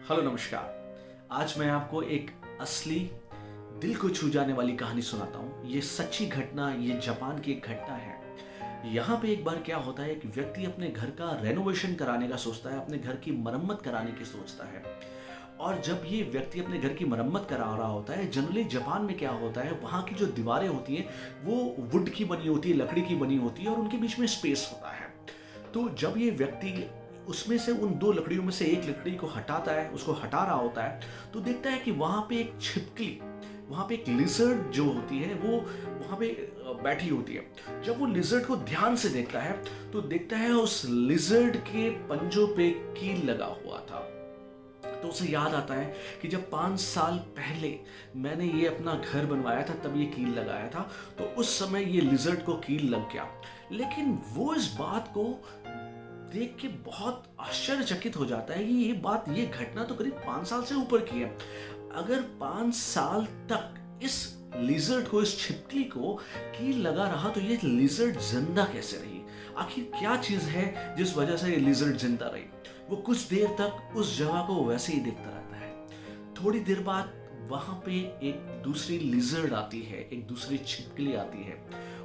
Hello नमस्कार। आज मैं आपको एक असली दिल को छू जाने वाली कहानी सुनाता हूँ। ये सच्ची घटना, ये जापान की एक घटना है। यहाँ पे एक बार क्या होता है, एक व्यक्ति अपने घर का रेनोवेशन कराने का सोचता है, अपने घर की मरम्मत कराने की सोचता है। और जब ये व्यक्ति अपने घर की मरम्मत करा रहा होता है, जनरली जापान में क्या होता है, वहाँ की जो दीवारें होती हैं वो वुड की बनी होती है, लकड़ी की बनी होती है और उनके बीच में स्पेस होता है। तो जब ये व्यक्ति उसमें से उन दो लकड़ियों में से एक लकड़ी को हटाता है, उसको हटा रहा होता है, तो देखता है कि वहाँ पे एक छिपकली, वहाँ पे एक लिजर्ड जो होती है वो वहाँ पे बैठी होती है। जब वो लिजर्ड को ध्यान से देखता है तो देखता है उस लिजर्ड के पंजों पे कील लगा हुआ था। तो उसे याद आता है कि जब 5 साल पहले मैंने ये अपना घर बनवाया था तब ये कील लगाया था, तो उस समय ये लिजर्ड को कील लग गया। लेकिन वो इस बात को देख के बहुत आश्चर्यचकित हो जाता है कि ये घटना तो करीब 5 साल से ऊपर की है। अगर 5 साल तक इस लिजर्ड को, इस छिपकली को कील लगा रहा तो ये लिजर्ड जिंदा कैसे रही? आखिर क्या चीज है जिस वजह से ये लिजर्ड जिंदा रही? वो कुछ देर तक उस जगह को वैसे ही देखता रहता है। थोड़ी देर बाद वहां पे एक दूसरी लिजर्ड आती है, एक दूसरी छिपकली आती है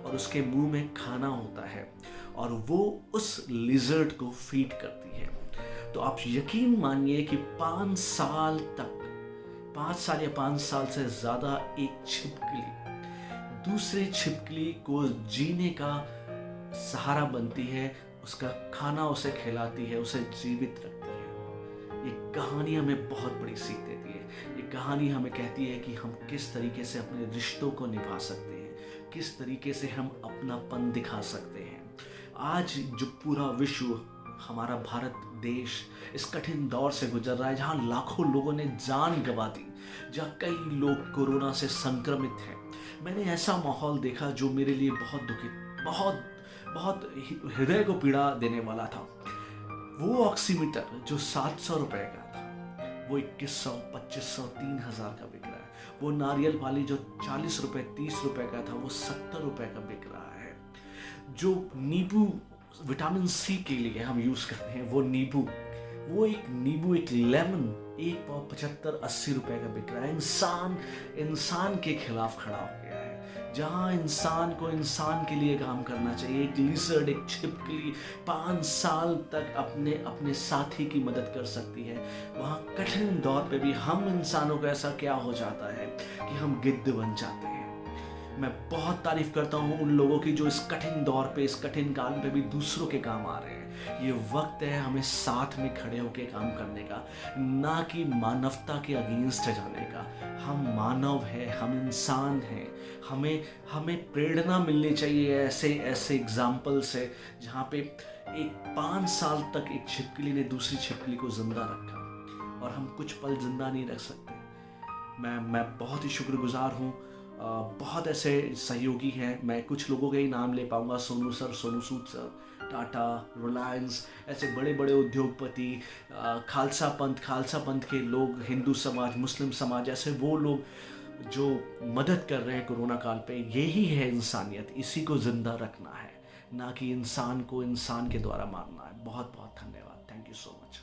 और उसके मुंह में खाना होता है और वो उस लिजर्ड को फीड करती है। तो आप यकीन मानिए कि 5 साल तक, 5 साल या 5 साल से ज्यादा एक छिपकली दूसरी छिपकली को जीने का सहारा बनती है, उसका खाना उसे खिलाती है, उसे जीवित रखती है। ये कहानी हमें बहुत बड़ी सीख देती है। ये कहानी हमें कहती है कि हम किस तरीके से अपने रिश्तों को निभा सकते हैं, किस तरीके से हम अपनापन दिखा सकते हैं। आज जो पूरा विश्व, हमारा भारत देश इस कठिन दौर से गुजर रहा है, जहां लाखों लोगों ने जान गंवा दी, जहां कई लोग कोरोना से संक्रमित हैं, मैंने ऐसा माहौल देखा जो मेरे लिए बहुत दुखित, बहुत बहुत हृदय को पीड़ा देने वाला था। वो ऑक्सीमीटर जो 700 रुपए का था वो 2100, 2500, 3000 का बिक रहा है। वो नारियल पानी जो 40 रुपए, 30 रुपए का था वो 70 रुपए का बिक रहा है। जो नींबू विटामिन सी के लिए हम यूज करते हैं, वो नींबू, एक लेमन 1 पाव 75-80 रुपए का बिक रहा है। इंसान के खिलाफ खड़ा हो गया है। जहां इंसान को इंसान के लिए काम करना चाहिए, एक लिजर्ड, एक छिपकली 5 साल तक अपने साथी की मदद कर सकती है, वहां कठिन दौर पे भी हम इंसानों को ऐसा क्या हो जाता है कि हम गिद्ध बन जाते हैं। मैं बहुत तारीफ करता हूँ उन लोगों की जो इस कठिन दौर पे, इस कठिन काल पे भी दूसरों के काम आ रहे हैं। ये वक्त है हमें साथ में खड़े होकर काम करने का, ना कि मानवता के अगेंस्ट जाने का। हम मानव हैं, हम इंसान हैं। हमें प्रेरणा मिलनी चाहिए ऐसे एग्जाम्पल से, जहाँ पे एक 5 साल तक एक छिपकली ने दूसरी छिपकली को जिंदा रखा और हम कुछ पल जिंदा नहीं रख सकते। मैं बहुत ही शुक्रगुजार हूँ। बहुत ऐसे सहयोगी हैं, मैं कुछ लोगों के ही नाम ले पाऊंगा, सोनू सर, सोनू सूद सर, टाटा, रिलायंस, ऐसे बड़े बड़े उद्योगपति, खालसा पंथ के लोग, हिंदू समाज, मुस्लिम समाज, ऐसे वो लोग जो मदद कर रहे हैं कोरोना काल पे। यही है इंसानियत, इसी को जिंदा रखना है, ना कि इंसान को इंसान के द्वारा मारना है। बहुत बहुत धन्यवाद। Thank you so much.